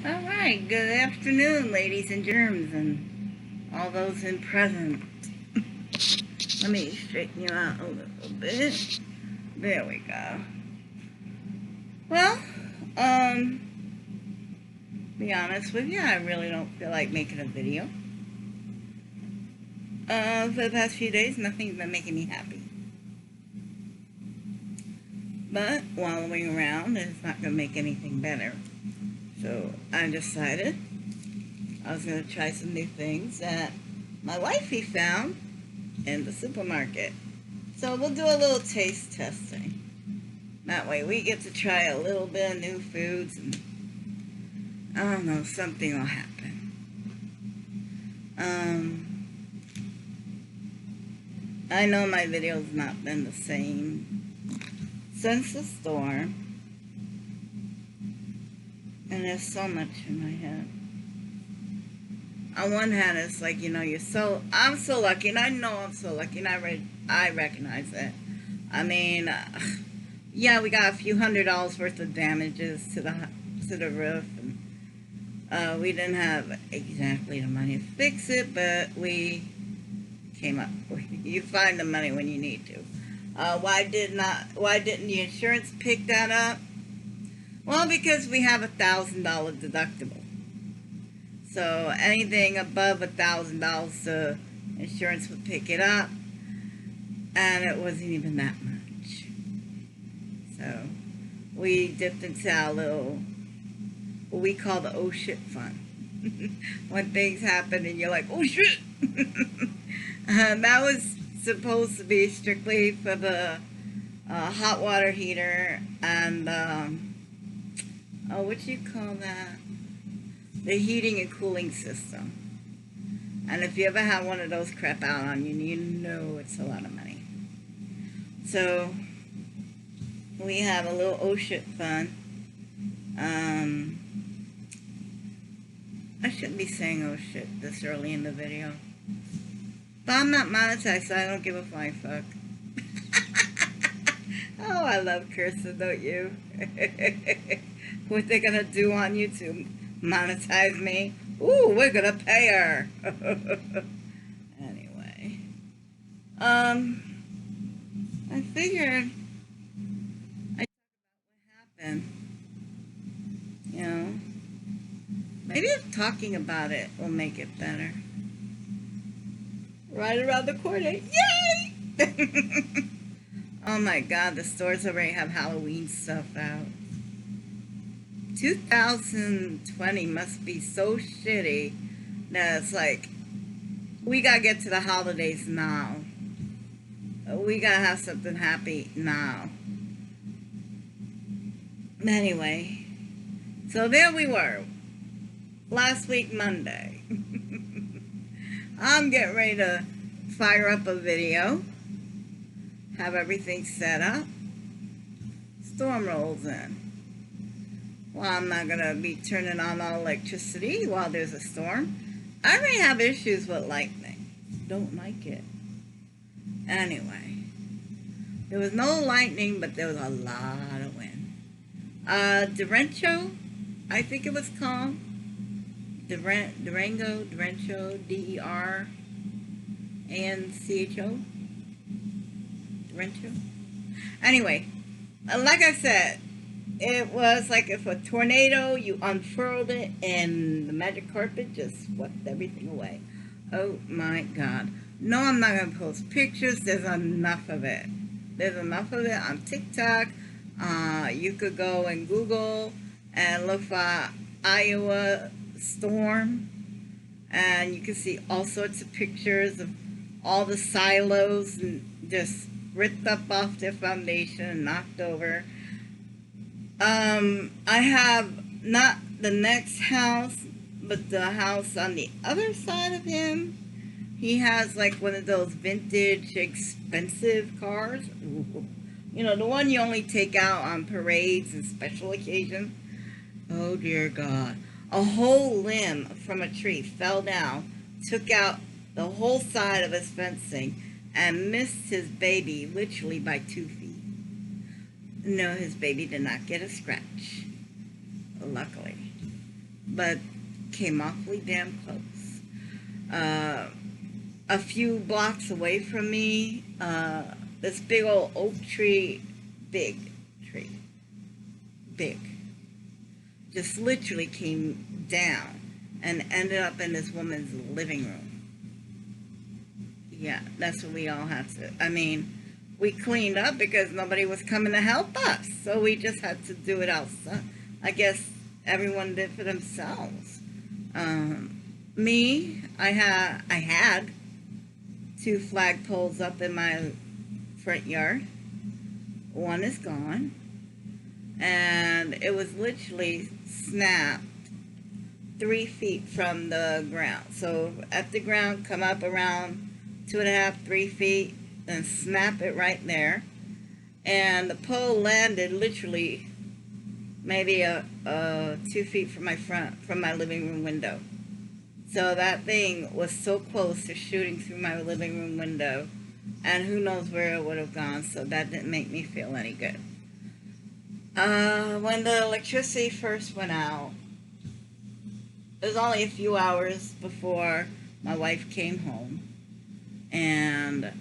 All right, good afternoon, ladies and germs, and all those in present. Let me straighten you out a little bit. There we go. Well, be honest with you, I really don't feel like making a video. For the past few days, nothing's been making me happy. But wallowing around is not going to make anything better. So I decided I was going to try some new things that my wifey found in the supermarket. So we'll do a little taste testing. That way we get to try a little bit of new foods and I don't know, something will happen. I know my video's not been the same since the storm. And there's so much in my head. On one hand, it's like, I'm so lucky, and I know I'm so lucky, and I recognize it. I mean, yeah, we got a few $100s worth of damages to the roof, and we didn't have exactly the money to fix it, but we came up. You find the money when you need to. Why didn't the insurance pick that up? Well, because we have $1,000 deductible. So anything above $1,000, the insurance would pick it up, and it wasn't even that much. So we dipped into our little, what we call the oh shit fund. When things happen and you're like, oh shit. That was supposed to be strictly for the hot water heater and what do you call that? The heating and cooling system. And if you ever have one of those crap out on you, you know it's a lot of money. So we have a little oh shit fund. I shouldn't be saying oh shit this early in the video. But I'm not monetized, so I don't give a flying fuck. Oh, I love cursing, don't you? What they gonna do on YouTube? Monetize me? Ooh, we're gonna pay her. Anyway, I figured I'd talk about what happened. You know, maybe if talking about it will make it better. Right around the corner, yay! Oh my God, the stores already have Halloween stuff out. 2020 must be so shitty that it's like, we gotta get to the holidays now. We gotta have something happy now. Anyway, so there we were. Last week, Monday. I'm getting ready to fire up a video. Have everything set up. Storm rolls in. Well, I'm not going to be turning on all electricity while there's a storm. I already have issues with lightning. Don't like it. Anyway, there was no lightning, but there was a lot of wind. Derecho, I think it was called. Derecho, Derancho. Derecho. Anyway, like I said, it was like if a tornado, you unfurled it and the magic carpet just swept everything away. Oh my God. No, I'm not going to post pictures. There's enough of it. There's enough of it on TikTok. You could go and Google and look for Iowa storm. And you can see all sorts of pictures of all the silos and just ripped up off their foundation and knocked over. I have not the next house, but the house on the other side of him. He has like one of those vintage, expensive cars. You know, the one you only take out on parades and special occasions. Oh dear God. A whole limb from a tree fell down, took out the whole side of his fencing, and missed his baby literally by 2 feet. No, his baby did not get a scratch, luckily. but came awfully damn close. A few blocks away from me, this big old oak tree, big tree, big, just literally came down and ended up in this woman's living room. Yeah, that's what we all had to. I mean, we cleaned up because nobody was coming to help us, so we just had to do it ourselves. I guess everyone did for themselves. Me, I had two flagpoles up in my front yard. One is gone, and it was literally snapped 3 feet from the ground. So at the ground, come up around 2.5, 3 feet, and snap it right there. And the pole landed literally maybe 2 feet from my living room window. So that thing was so close to shooting through my living room window, and who knows where it would have gone. So that didn't make me feel any good. When the electricity first went out, it was only a few hours before my wife came home, and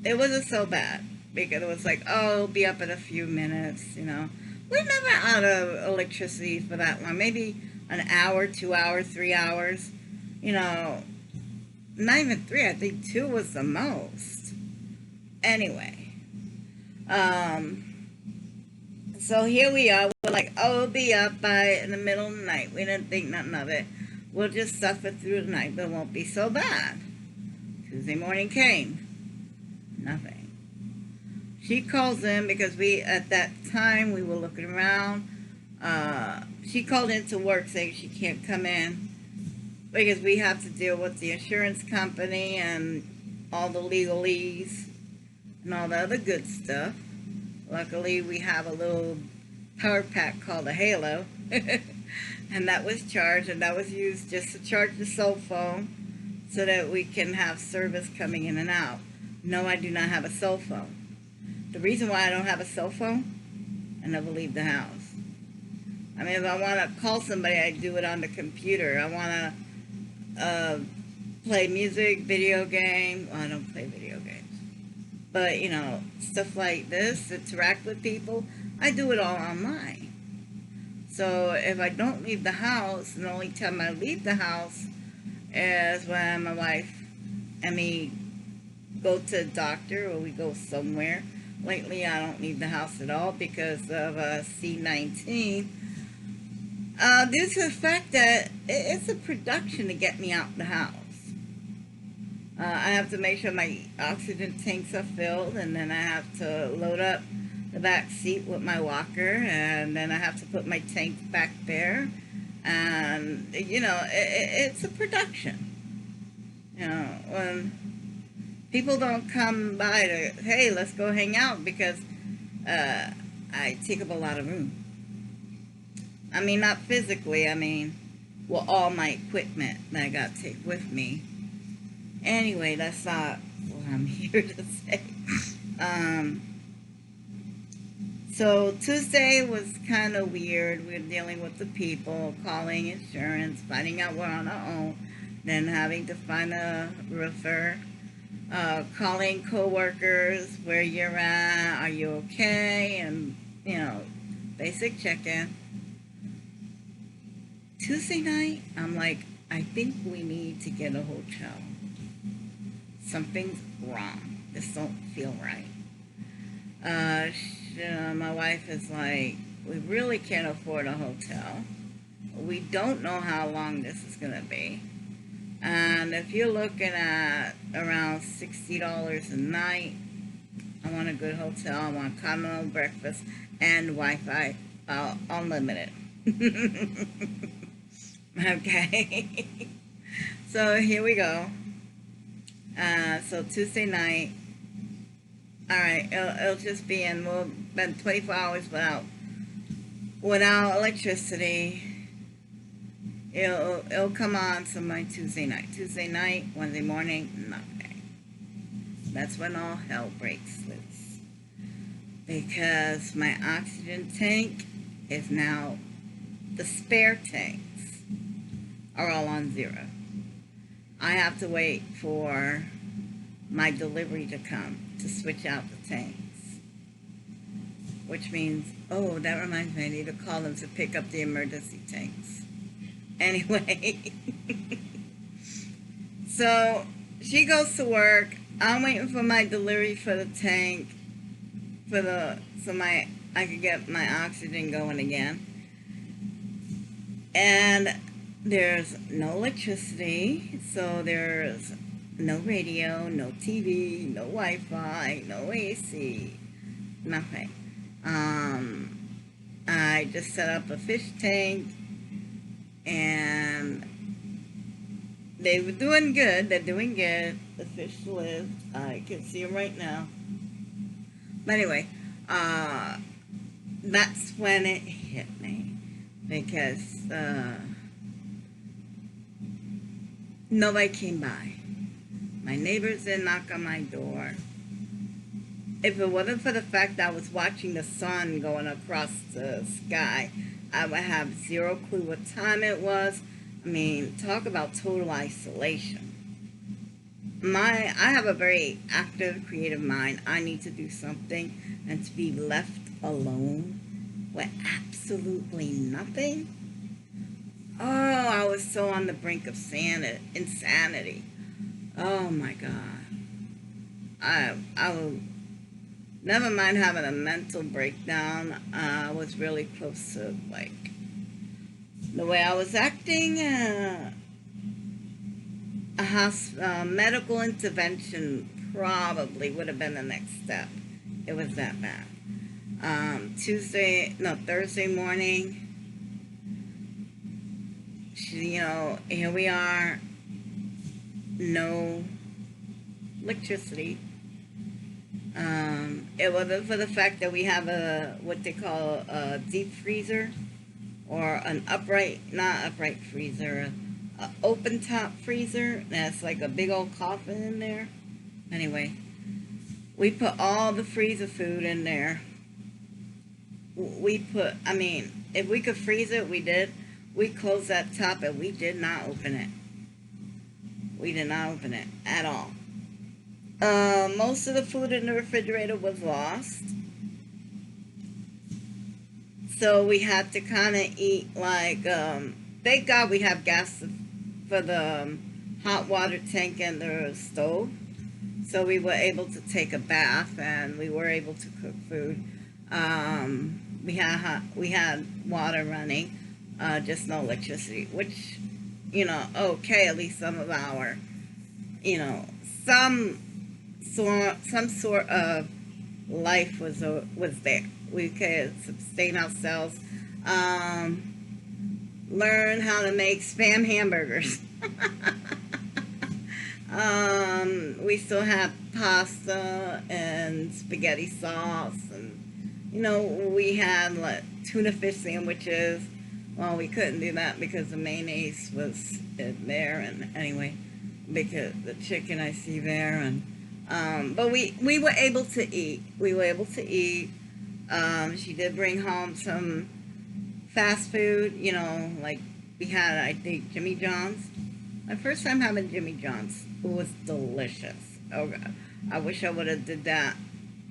it wasn't so bad because it was like, oh, it'll be up in a few minutes, you know. We're never out of electricity for that long. Maybe an hour, 2 hours, 3 hours. You know, not even three. I think two was the most. Anyway, so here we are. We're like, oh, it'll be up by in the middle of the night. We didn't think nothing of it. We'll just suffer through the night, but it won't be so bad. Tuesday morning came. Nothing. She calls in because at that time, we were looking around. She called into work saying she can't come in because we have to deal with the insurance company and all the legalese and all the other good stuff. Luckily, we have a little power pack called a Halo, and that was charged, and that was used just to charge the cell phone so that we can have service coming in and out. No, I do not have a cell phone. The reason why I don't have a cell phone, I never leave the house. I mean, if I want to call somebody, I do it on the computer. I want to play music, video game. Well, I don't play video games. But, you know, stuff like this, interact with people, I do it all online. So if I don't leave the house, and the only time I leave the house is when my wife and me go to a doctor or we go somewhere. Lately, I don't leave the house at all because of C-19. Due to the fact that it's a production to get me out the house. I have to make sure my oxygen tanks are filled, and then I have to load up the back seat with my walker, and then I have to put my tank back there. And, you know, it's a production. You know, when people don't come by to, hey, let's go hang out, because I take up a lot of room. I mean, not physically, I mean, well, all my equipment that I got to take with me. Anyway, that's not what I'm here to say. So Tuesday was kind of weird. We were dealing with the people, calling insurance, finding out we're on our own, then having to find a roofer, calling coworkers, where you're at, are you okay, and, you know, basic check-in. Tuesday night, I'm like, I think we need to get a hotel. Something's wrong. This don't feel right. My wife is like, we really can't afford a hotel. We don't know how long this is going to be. And if you're looking at around $60 a night, I want a good hotel. I want continental breakfast and Wi-Fi unlimited. Okay. So here we go. So Tuesday night, all right, it'll just be in, we'll spend 24 hours without electricity. It'll come on to my Tuesday night, Wednesday morning, nothing. That's when all hell breaks loose, because my oxygen tank is now the spare tanks. are all on zero. I have to wait for my delivery to come to switch out the tanks. Which means, oh, that reminds me, I need to call them to pick up the emergency tanks. Anyway, so she goes to work. I'm waiting for my delivery for the tank, I could get my oxygen going again. And there's no electricity, so there's no radio, no TV, no Wi-Fi, no AC, nothing. I just set up a fish tank, and they were doing good. They're doing good. The fish lived. I can see them right now. But anyway, that's when it hit me, because nobody came by. My neighbors didn't knock on my door. If it wasn't for the fact that I was watching the sun going across the sky, I would have zero clue what time it was. I mean, talk about total isolation. I have a very active, creative mind. I need to do something, and to be left alone with absolutely nothing. Oh, I was so on the brink of insanity. Oh my God. I will, never mind having a mental breakdown. I was really close to, like, the way I was acting. Medical intervention probably would have been the next step. It was that bad. Thursday morning, here we are, no electricity. It wasn't for the fact that we have what they call a deep freezer, or an not upright freezer, an open top freezer that's like a big old coffin in there. Anyway, we put all the freezer food in there. If we could freeze it, we did. We closed that top, and we did not open it. We did not open it at all. Most of the food in the refrigerator was lost. So we had to kind of eat like, thank God we have gas for the hot water tank and the stove. So we were able to take a bath, and we were able to cook food. We had water running, just no electricity, which, okay, at least some of our, some sort of life was there. We could sustain ourselves. Learn how to make Spam hamburgers. We still have pasta and spaghetti sauce, and we had like tuna fish sandwiches. Well, we couldn't do that because the mayonnaise was in there, and anyway, because the chicken I see there, and but we were able to eat. She did bring home some fast food, like we had, I think, Jimmy John's. My first time having Jimmy John's. It was delicious. Oh God, I wish I would have did that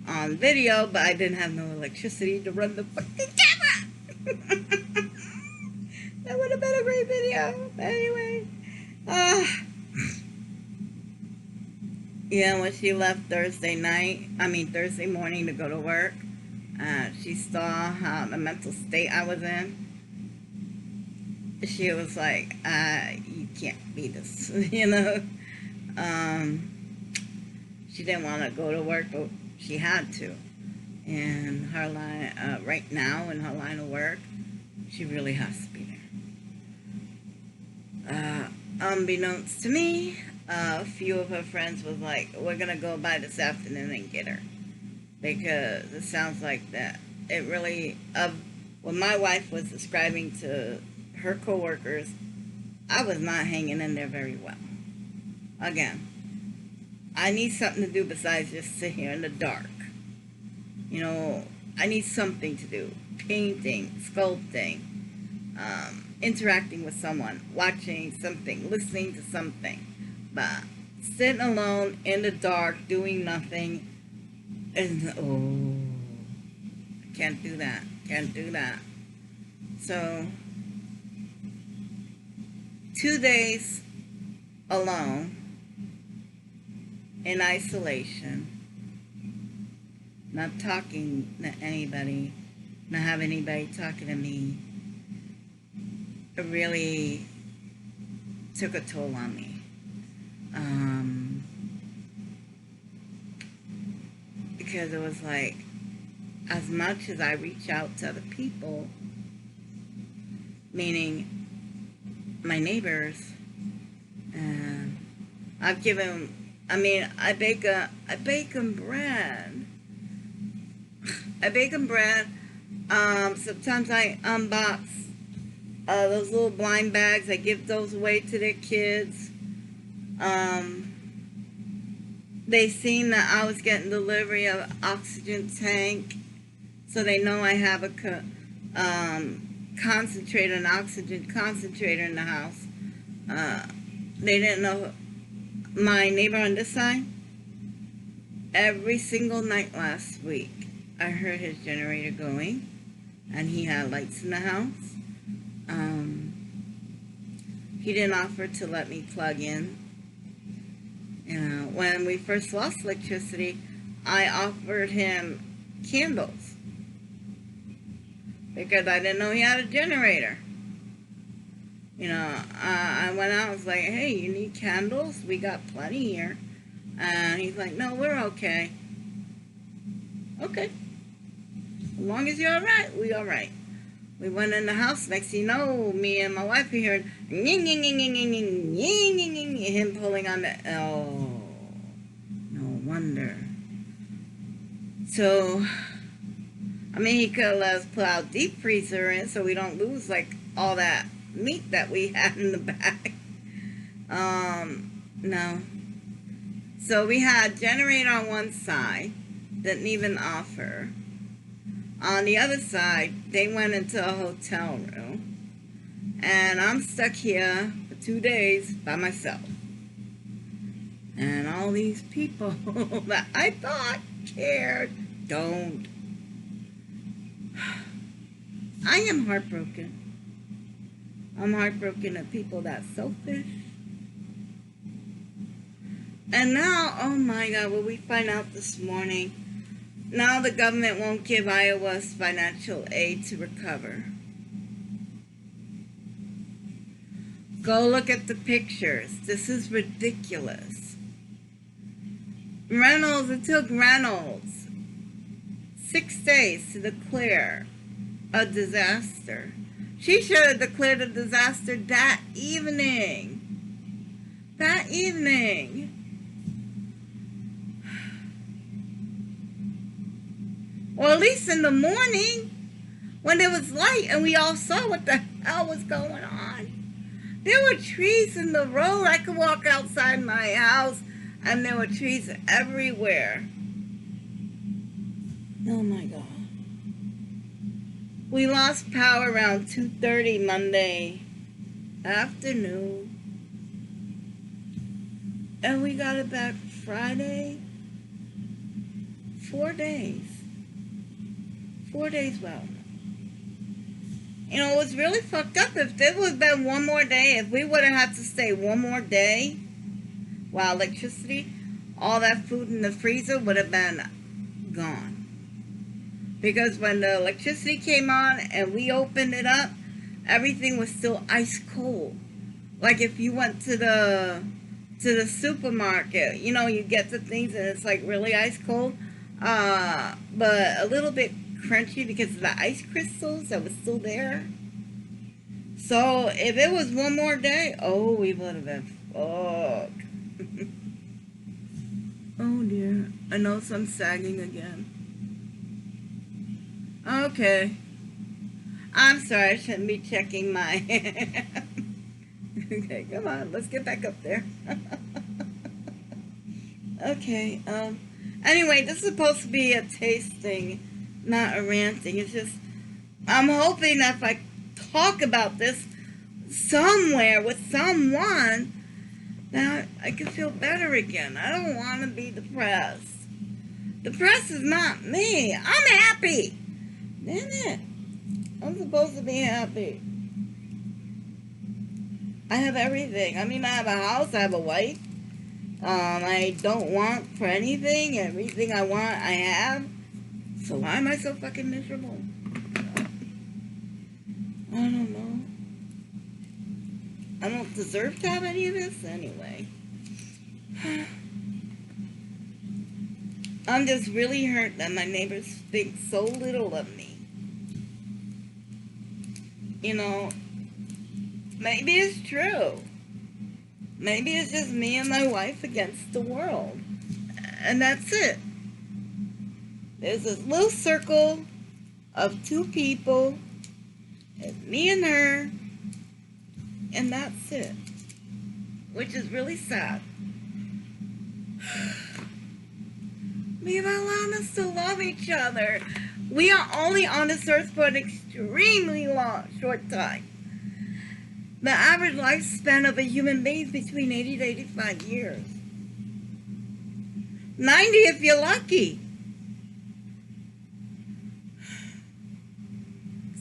on video, but I didn't have no electricity to run the fucking camera. That would have been a great video. But anyway, when she left Thursday morning to go to work, she saw how the mental state I was in. She was like, you can't be this, She didn't want to go to work, but she had to. And her line, right now in her line of work, she really has to be there. Unbeknownst to me, a few of her friends was like, we're going to go by this afternoon and get her. Because it sounds like that. It really, when my wife was describing to her coworkers, I was not hanging in there very well. Again, I need something to do besides just sit here in the dark. I need something to do. Painting, sculpting, interacting with someone, watching something, listening to something. But sitting alone in the dark, doing nothing, and I can't do that. Can't do that. So 2 days alone in isolation, not talking to anybody, not having anybody talking to me, it really took a toll on me. Because it was like, as much as I reach out to other people, meaning my neighbors, and I've given, I bake them bread. I bake them bread. Sometimes I unbox those little blind bags. I give those away to their kids. They seen that I was getting delivery of an oxygen tank, so they know I have a concentrator, an oxygen concentrator in the house. They didn't know. My neighbor on this side, every single night last week, I heard his generator going, and he had lights in the house. He didn't offer to let me plug in. When we first lost electricity, I offered him candles because I didn't know he had a generator. I went out and was like, hey, you need candles? We got plenty here. And he's like, no, we're okay. Okay. As long as you're all right, we all right. We went in the house. Next thing you know, me and my wife heard him pulling on the... Oh, no wonder. So, he could have let us put our deep freezer in so we don't lose, like, all that meat that we had in the back. No. So we had generator on one side, didn't even offer. On the other side, they went into a hotel room, and I'm stuck here for 2 days by myself. And all these people that I thought cared don't. I am heartbroken. I'm heartbroken at people that's selfish. And now, oh my God, what we find out this morning, now the government won't give Iowa's financial aid to recover. Go look at the pictures. This is ridiculous. It took Reynolds 6 days to declare a disaster. She should have declared a disaster that evening. That evening. Or at least in the morning, when it was light and we all saw what the hell was going on. There were trees in the road. I could walk outside my house and there were trees everywhere. Oh my God. We lost power around 2:30 Monday afternoon. And we got it back Friday. 4 days. 4 days, well. It was really fucked up. If there would have been one more day, if we would have had to stay one more day while electricity, all that food in the freezer would have been gone. Because when the electricity came on and we opened it up, everything was still ice cold. Like if you went to the supermarket, you get the things and it's like really ice cold, but a little bit crunchy because of the ice crystals that was still there. So if it was one more day, we would have been fucked. Oh dear, I know I'm sagging again. Okay, I'm sorry, I shouldn't be checking my okay, come on, let's get back up there. Okay, anyway, this is supposed to be a tasting, not a ranting. It's just, I'm hoping that if I talk about this somewhere with someone, then I can feel better again. I don't want to be depressed. Depressed is not me. I'm happy. Damn it. I'm supposed to be happy. I have everything. I mean, I have a house, I have a wife. I don't want for anything. Everything I want, I have. So why am I so fucking miserable? I don't know. I don't deserve to have any of this anyway. I'm just really hurt that my neighbors think so little of me. You know, maybe it's true. Maybe it's just me and my wife against the world. And that's it. There's this little circle of two people. It's me and her. And that's it. Which is really sad. We've allowed us to love each other. We are only on this earth for an extremely short time. The average lifespan of a human being is between 80 to 85 years. 90 if you're lucky.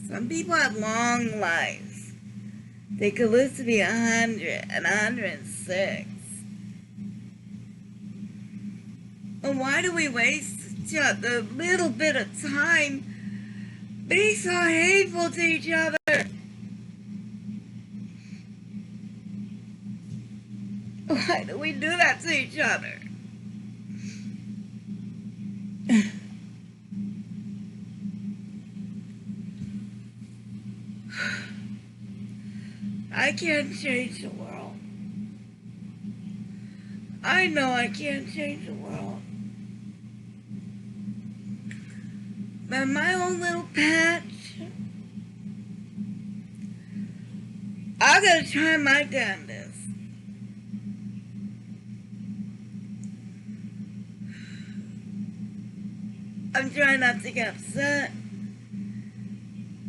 Some people have long lives. They could live to be 100 and 106. And why do we waste just a little bit of time being so hateful to each other? Why do we do that to each other? I can't change the world. I know I can't change the world. But my own little patch, I gotta try my damnedest. I'm trying not to get upset.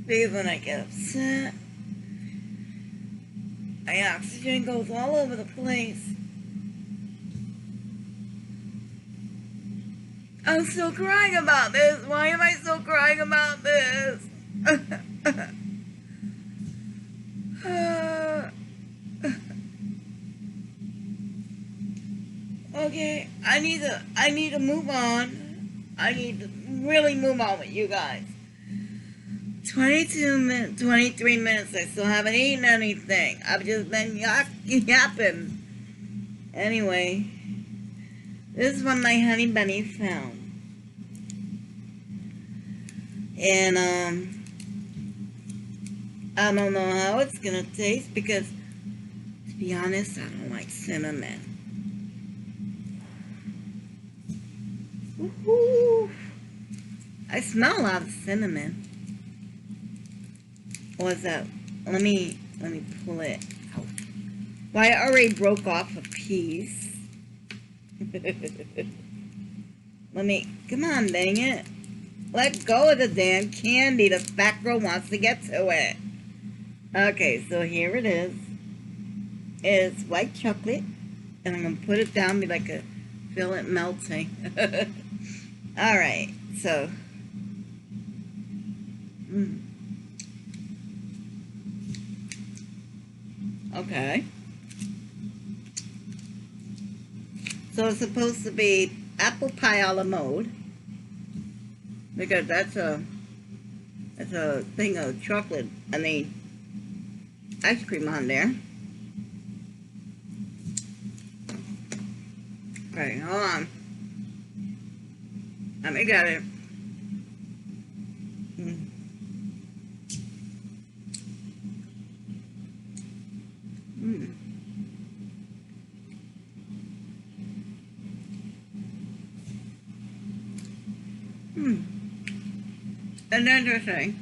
Because when I get upset, my oxygen goes all over the place. I'm still crying about this. Why am I still crying about this? Okay, I need to move on. I need to really move on with you guys. 23 minutes, I still haven't eaten anything. I've just been yapping. Anyway, this is what my honey bunny found. And, I don't know how it's gonna taste because, to be honest, I don't like cinnamon. Woohoo! I smell a lot of cinnamon. What's that? Let me pull it out. Well, I already broke off a piece. Come on, dang it. Let go of the damn candy. The fat girl wants to get to it. Okay, so here it is. It's white chocolate. And I'm going to put it down, be like feel it melting. Alright, so. Okay. So it's supposed to be apple pie a la mode. Because that's a thing of chocolate, ice cream on there. Okay, hold on. Let me get it. And interesting.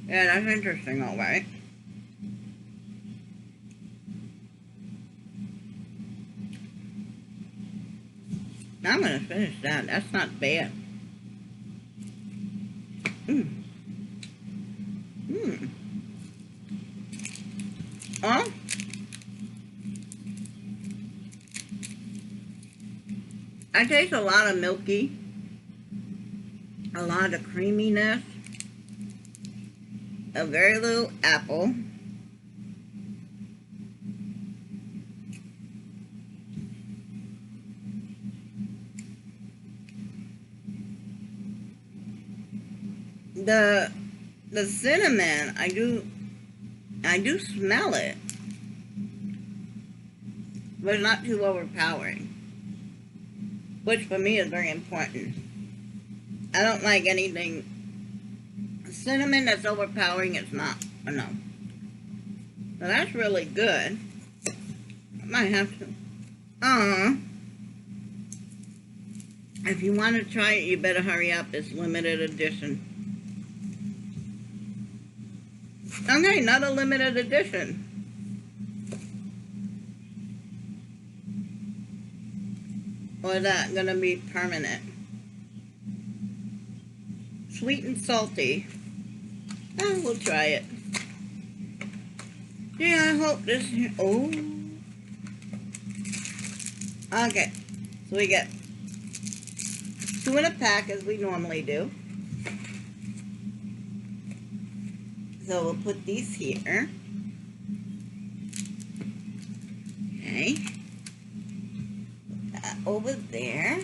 Yeah, that's interesting, all right. I'm gonna finish that. That's not bad. Mm. Mm. Oh, I taste a lot of milky, a lot of creaminess, a very little apple. The the cinnamon, I do smell it, but it's not too overpowering, which for me is very important. I don't like anything cinnamon that's overpowering. It's not a no. So that's really good. I might have to. If you want to try it, you better hurry up. It's limited edition. Okay, not a limited edition. Or is that gonna be permanent? Sweet and salty. Oh, we'll try it. Yeah, I hope this. Oh. Okay, so we get 2 in a pack as we normally do. So we'll put these here. Okay. Put that over there.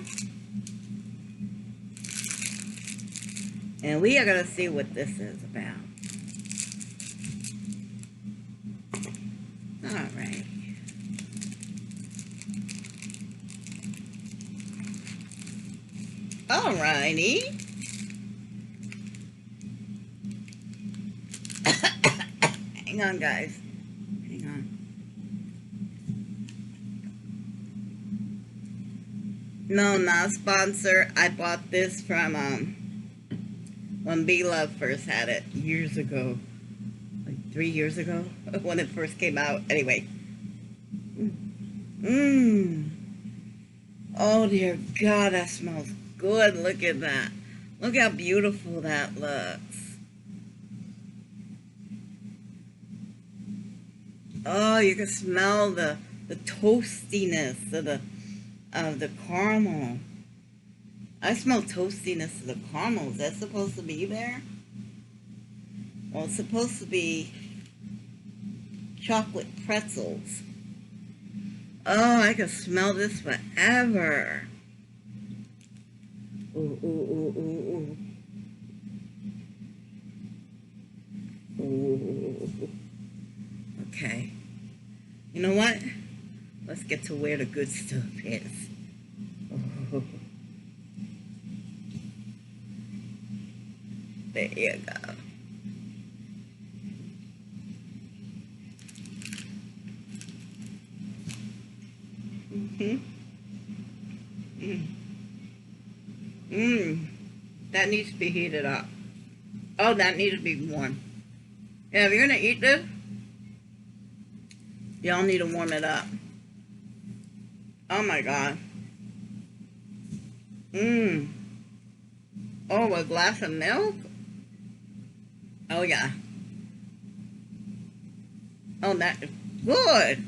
And we are going to see what this is about. All right. All righty. Hang on, guys. Hang on. No, not a sponsor. I bought this from when B-Love first had it years ago. Like 3 years ago when it first came out. Anyway. Mmm. Oh, dear God, that smells good. Look at that. Look how beautiful that looks. Oh, you can smell the toastiness of the caramel. I smell toastiness of the caramel. Is that supposed to be there? Well, it's supposed to be chocolate pretzels. Oh, I can smell this forever. Ooh, ooh, ooh, ooh, ooh. Ooh. Okay. You know what? Let's get to where the good stuff is. Oh. There you go. That needs to be heated up. Oh, that needs to be warm. Yeah, if you're gonna eat this, y'all need to warm it up. Oh my God. Oh, a glass of milk? Oh yeah. Oh, that is good.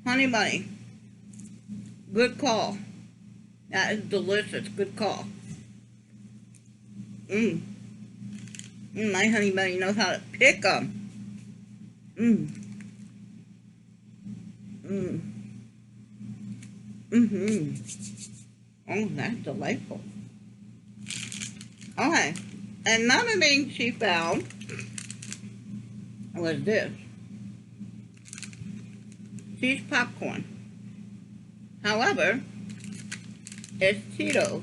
Honey bunny. Good call. That is delicious. Good call. My honey bunny knows how to pick them. Oh, that's delightful. Okay. Another thing she found was this. Cheese popcorn. However, it's Cheetos.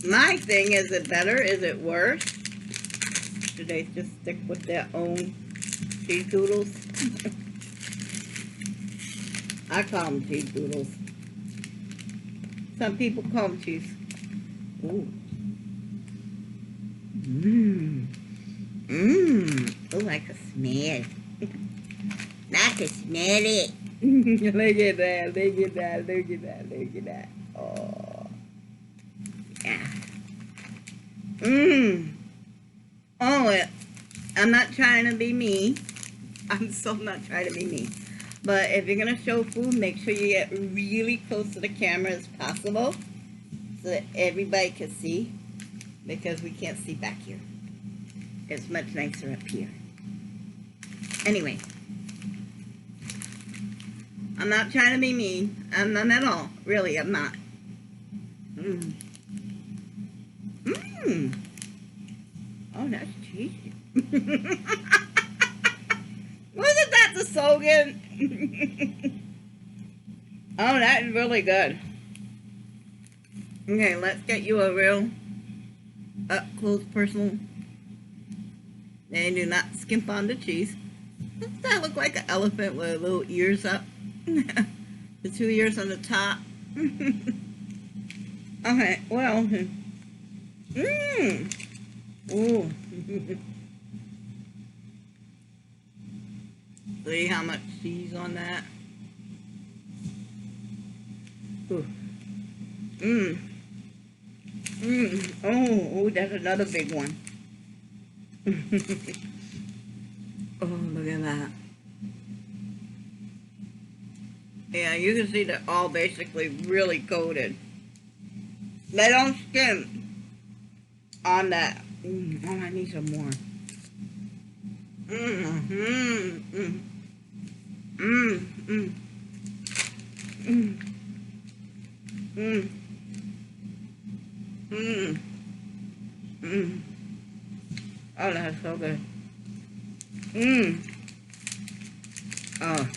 My thing, is it better? Is it worse? Do they just stick with their own cheese doodles? I call them cheese doodles. Some people call them cheese. Ooh. Oh, I can smell. I can smell it. Look at that, look at that, look at that, look at that. Oh. Yeah. Mmm. Oh, I'm not trying to be mean. I'm so not trying to be mean. But if you're going to show food, make sure you get really close to the camera as possible so that everybody can see, because we can't see back here. It's much nicer up here. Anyway, I'm not trying to be mean. I'm not at all. Really, I'm not. Mmm. Mmm. Oh, that's cheesy. Wasn't that the slogan? Oh, that is really good. Okay, let's get you a real up-close personal. And do not skimp on the cheese. Doesn't that look like an elephant with little ears up? The 2 ears on the top. Okay, well. Mmm. Ooh. See how much cheese on that? Ooh. Mmm. Mmm. Oh, that's another big one. Oh, look at that. Yeah, you can see they're all basically really coated. They don't skim on that. Oh, I need some more. Oh, that's so good. Oh.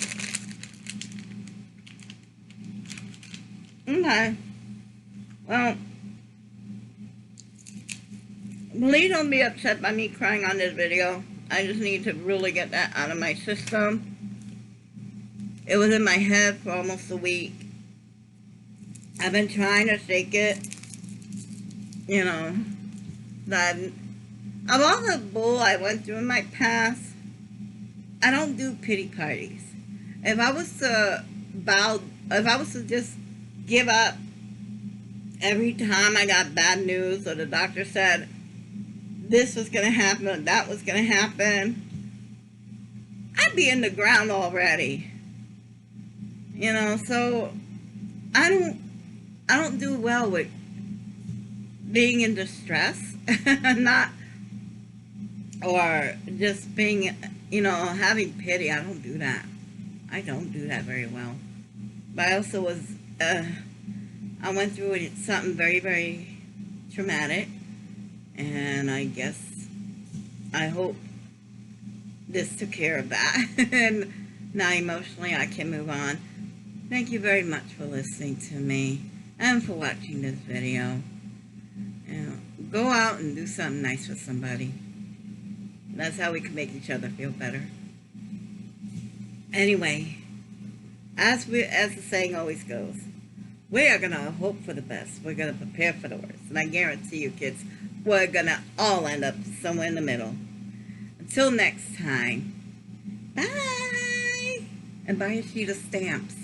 Okay. Well, please don't be upset by me crying on this video. I just need to really get that out of my system. It was in my head for almost a week. I've been trying to shake it. You know, that of all the bull I went through in my past, I don't do pity parties. If I was to just give up every time I got bad news or the doctor said this was going to happen or that was going to happen, I'd be in the ground already. You know, so I don't do well with being in distress, not, or just being, you know, having pity. I don't do that. I don't do that very well. But I also was, I went through something very, very traumatic, and I guess, I hope this took care of that, and now emotionally I can move on. Thank you very much for listening to me, and for watching this video. Go out and do something nice for somebody. That's how we can make each other feel better. Anyway, as the saying always goes, we are going to hope for the best. We're going to prepare for the worst. And I guarantee you, kids, we're going to all end up somewhere in the middle. Until next time, bye! And buy a sheet of stamps.